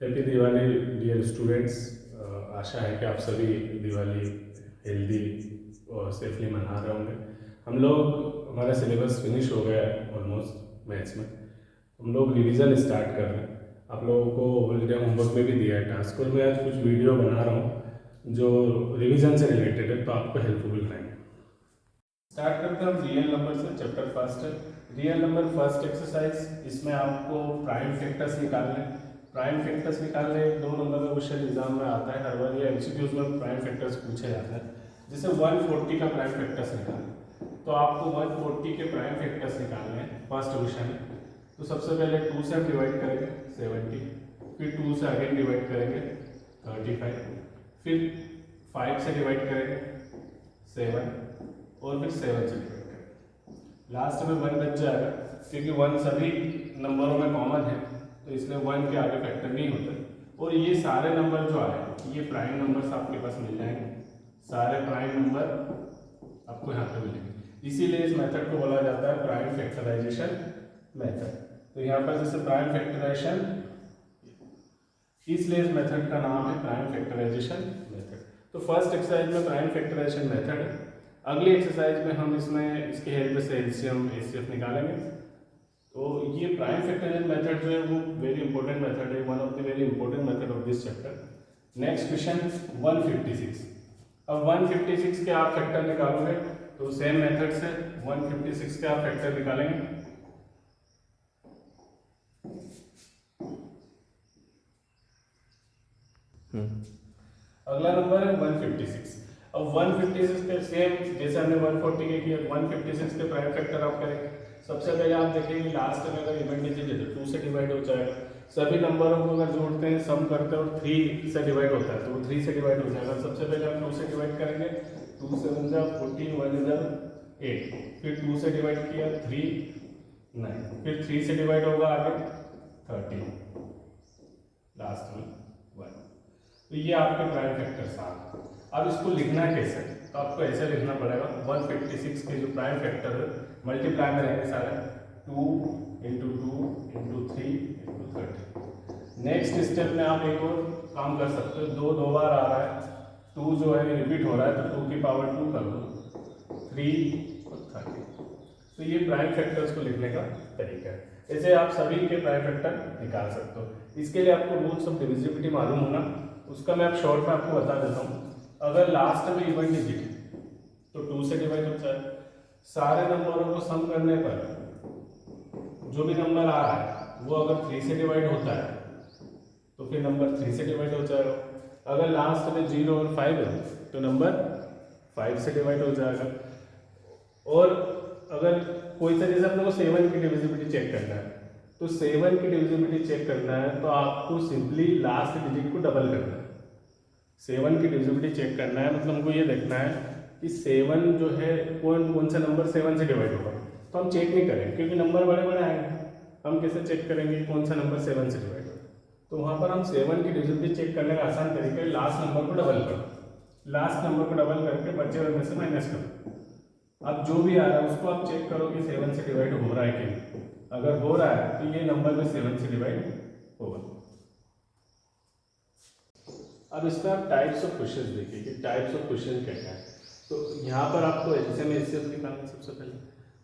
Happy Diwali dear students. आशा है कि आप सभी दिवाली हेल्दी और सेफली मना रहे होंगे। हम लोग हमारा सिलेबस फिनिश हो गया है ऑलमोस्ट मैथ्स में। हम लोग रिवीजन स्टार्ट कर रहे हैं। आप लोगों को हॉलीडे होमवर्क में भी दिया है टास्क, और मैं आज कुछ वीडियो बना रहा हूँ जो रिवीजन से रिलेटेड है, तो आपको हेल्पफुल रहेंगे। स्टार्ट करते हैं हम रियल नंबर से। चैप्टर फर्स्ट है रियल नंबर फर्स्ट एक्सरसाइज। इसमें आपको प्राइम फैक्टर्स निकालने हैं। प्राइम फैक्टर्स निकालने 2 नंबर का क्वेश्चन एग्जाम में आता है हर बार, या एमसीक्यूज में प्राइम फैक्टर्स पूछे जाते हैं। जैसे 140 का प्राइम फैक्टर्स निकालना, तो आपको 140 के प्राइम फैक्टर्स निकालने हैं। फर्स्ट क्वेश्चन है, तो सबसे पहले 2 से हम डिवाइड करेंगे 70, फिर 2 से अगेन डिवाइड करेंगे 35, फिर 5 से डिवाइड करेंगे 7, और फिर 7 से डिवाइड करेंगे। लास्ट में 1 बच जाएगा, क्योंकि 1 सभी नंबरों में कॉमन है, तो इसलिए 1 के आगे फैक्टर नहीं होता। और ये सारे नंबर जो आए ये प्राइम नंबर्स आपके पास मिल जाएंगे। सारे प्राइम नंबर आपको यहाँ पे मिलेंगे। इसीलिए इस मेथड को बोला जाता है प्राइम फैक्टराइजेशन मेथड। तो यहाँ पर जैसे प्राइम फैक्टराइजेशन, इसलिए इस मेथड का नाम है प्राइम फैक्टराइजेशन मेथड। तो फर्स्ट एक्सरसाइज में प्राइम फैक्टराइजेशन मेथड है। अगली एक्सरसाइज में हम इसमें इसके हेल्प से एलसीएम एचसीएफ निकालेंगे। तो ये प्राइम फैक्टराइजेशन मेथड जो है वो वेरी इंपॉर्टेंट मेथड है, one of the very important method of this chapter. Next question 156। अब 156 के आप फैक्टर निकालोगे, तो सेम मेथड से 156 के आप फैक्टर निकालेंगे। अगला नंबर है 156। अब 156 के सेम जैसे हमने 140 के किया, 156 के प्राइम फैक्टर आप करेंगे। सबसे पहले आप देखेंगे लास्ट में अगर इवेंट डिजिट है तो 2 से डिवाइड हो जाएगा। सभी नंबरों को अगर जोड़ते हैं, सम करते हैं और 3 से डिवाइड होता है, तो वो 3 से डिवाइड हो जाएगा। सबसे पहले हम 2 से डिवाइड करेंगे, 2 से 1 14, 1 8, फिर 2 से डिवाइड किया 3 9, फिर 3 से डिवाइड होगा आगे 13, लास्ट में 1। तो ये आपके प्राइम फैक्टर्स आ गए। अब इसको लिखना है कैसे, तो आपको ऐसे लिखना पड़ेगा। 156 के जो प्राइम फैक्टर है मल्टीप्लाई में रहेंगे सारे, 2 into 2 into 3 into 30। Next step में आप एक और काम कर सकते हो, 2 बार आ रहा है, 2 जो है रिपीट हो रहा है, तो 2 की पावर 2 कर दो, 3 और 30। तो ये प्राइम फैक्टर्स को लिखने का तरीका है। ऐसे आप सभी के प्राइम फैक्टर निकाल सकते हो। इसके लिए आपको रूल्स ऑफ डिविजिबिलिटी मालूम होना, उसका मैं आप शॉर्ट में आपको बता देता हूँ। अगर लास्ट में इवन डिजिट है तो 2 से डिवाइड होता है। सारे नंबरों को सम करने पर जो भी नंबर आ रहा है वो अगर 3 से डिवाइड होता है तो फिर नंबर 3 से डिवाइड हो जाएगा। अगर लास्ट में 0 और 5 है तो नंबर 5 से डिवाइड हो जाएगा। और अगर कोई सा जैसे अपने को 7 की डिविजिबिलिटी चेक करना है, तो 7 की डिविजिबिलिटी चेक करना है तो आपको सिंपली लास्ट डिजिट को डबल करना है। 7 की डिविजिबिलिटी चेक करना है, मतलब हमको ये देखना है कि 7 जो है कौन कौन सा नंबर 7 से डिवाइड होगा। तो हम चेक नहीं करेंगे क्योंकि नंबर बड़े बड़े आएंगे, हम कैसे चेक करेंगे कौन सा नंबर 7 से डिवाइड होगा। तो वहाँ पर हम 7 की डिविजिबिलिटी चेक करने का आसान तरीका है, लास्ट नंबर को डबल करो। लास्ट नंबर को डबल करके बचे हुए में से माइनस करो। अब जो भी आ रहा है उसको आप चेक करो कि 7 से डिवाइड हो रहा है कि नहीं। अगर हो रहा है तो ये नंबर भी 7 से डिवाइड होगा। अब इसमें आप टाइप्स ऑफ क्वेश्चंस देखिए कि टाइप्स ऑफ क्वेश्चन क्या क्या है। तो यहाँ पर आपको एलसीएम एचसीएफ निकालना, सबसे पहले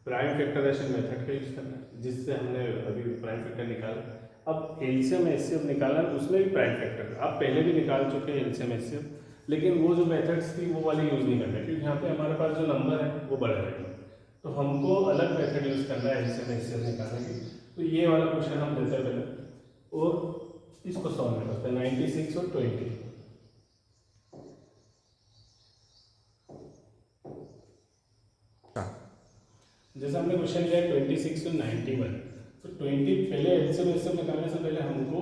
प्राइम फैक्टराइजेशन मेथड का यूज करना है, जिससे हमने अभी प्राइम फैक्टर निकाला। अब एलसीएम एचसीएफ निकालना, उसमें भी प्राइम फैक्टर आप पहले भी निकाल चुके हैं एलसीएम एचसीएफ, लेकिन वो जो मेथड्स थी वो वाली यूज़ नहीं करना, क्योंकि यहाँ पे हमारे पास जो नंबर है वो बड़ा रहेगा। तो हमको अलग मेथड यूज़ करना है एलसीएम एचसीएफ निकालने की। तो ये वाला क्वेश्चन हम देते हैं पहले और इसको सॉल्व करते हैं। 96 और 20। जैसे हमने क्वेश्चन लिया 26 और 91, तो 20 पहले एलसीएम एचसीएफ निकालने से पहले हमको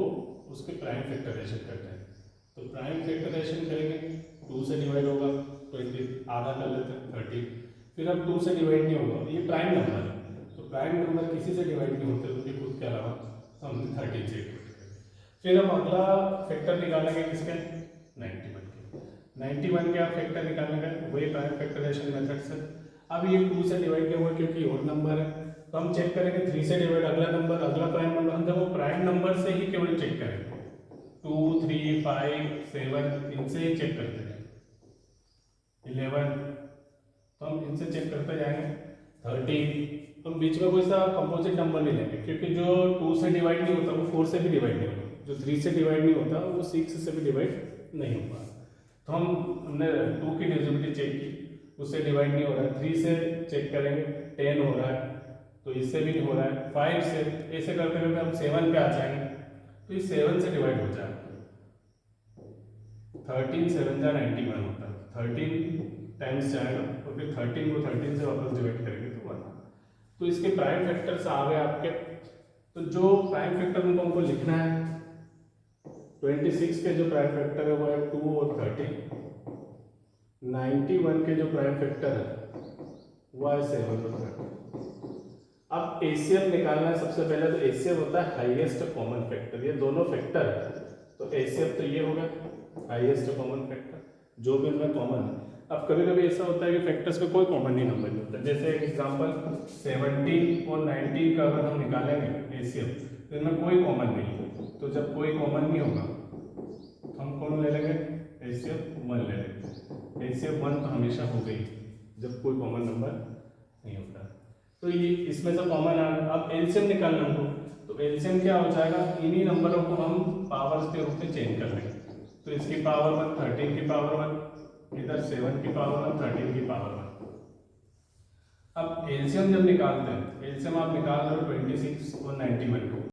उसके प्राइम फैक्टराइजेशन करना है। तो प्राइम फैक्टराइजेशन करेंगे, 2 से डिवाइड होगा 20, आधा कर लेते हैं 30, फिर अब 2 से डिवाइड नहीं होगा, ये प्राइम नंबर है, तो प्राइम नंबर किसी से डिवाइड नहीं होते उनके खुद के अलावा, तो हमने 13 से डिवाइड करेंगे। फिर हम अगला फैक्टर निकालेंगे किसके, 91 के। 91 के आप फैक्टर निकालने का वही प्राइम फैक्टराइजेशन मेथड से। अब ये 2 से डिवाइड किया हुआ क्योंकि और नंबर है, तो हम चेक करेंगे 3 से डिवाइड, अगला नंबर अगला प्राइम नंबर, हम देखो प्राइम नंबर से ही केवल चेक करेंगे। 2 3 5 7 इनसे ही चेक करते जाएंगे। 11 तो हम इनसे चेक करते जाएंगे। 13 तो हम बीच में कोई सा कंपोजिट नंबर नहीं लेंगे, क्योंकि जो 2 से डिवाइड नहीं होता वो 4 से भी डिवाइड नहीं होगा, जो 3 से डिवाइड नहीं होता वो 6 से भी डिवाइड नहीं होगा। तो हमने 2 की डिविजिबिलिटी चेक की, उससे डिवाइड नहीं हो रहा है। 3 से चेक करेंगे, 10 हो रहा है, तो इससे भी नहीं हो रहा है। 5 से, ऐसे करते करते हम 7 पे आ जाएंगे, तो ये 7 से डिवाइड हो जाएगा। 13 7 जा 91 होता है, 13 टाइम्स जाएगा और फिर 13 को 13 से वापस डिवाइड करेंगे तो 1। तो इसके प्राइम फैक्टर्स आ गए आपके। तो जो प्राइम फैक्टर उनको हमको लिखना है, 26 के जो प्राइम फैक्टर है वो है 2 और 13। 91 के जो प्राइम फैक्टर है वो है 7 और 13। अब एचसीएफ निकालना है सबसे पहले। तो एचसीएफ होता है हाईएस्ट कॉमन फैक्टर, ये दोनों फैक्टर है तो एचसीएफ तो ये होगा हाईएस्ट कॉमन फैक्टर, जो भी उनमें कॉमन है। अब कभी कभी ऐसा होता है कि फैक्टर्स में कोई कॉमन ही नंबर नहीं होता, जैसे एग्जांपल 17 और 19 का अगर हम निकालेंगे एचसीएफ तो इनमें कोई कॉमन नहीं है। तो जब कोई कॉमन नहीं होगा तो हम कौन ले लेंगे, एचसीएफ 1 ले लेंगे। एचसीएफ 1 तो हमेशा हो गई जब कोई कॉमन नंबर नहीं होता। तो ये इसमें से कॉमन आ गया। अब एलसीएम निकालना हमको, तो एलसीएम क्या हो जाएगा, इन्हीं नंबरों को हम पावर्स के रूप में चेंज कर लेंगे। तो इसकी पावर 1 13 की पावर 1, इधर 7 की पावर 1 13 की पावर 1। अब एलसीएम जब निकालते हैं, एलसीएम आप निकाल रहे हो 26 और 91 को,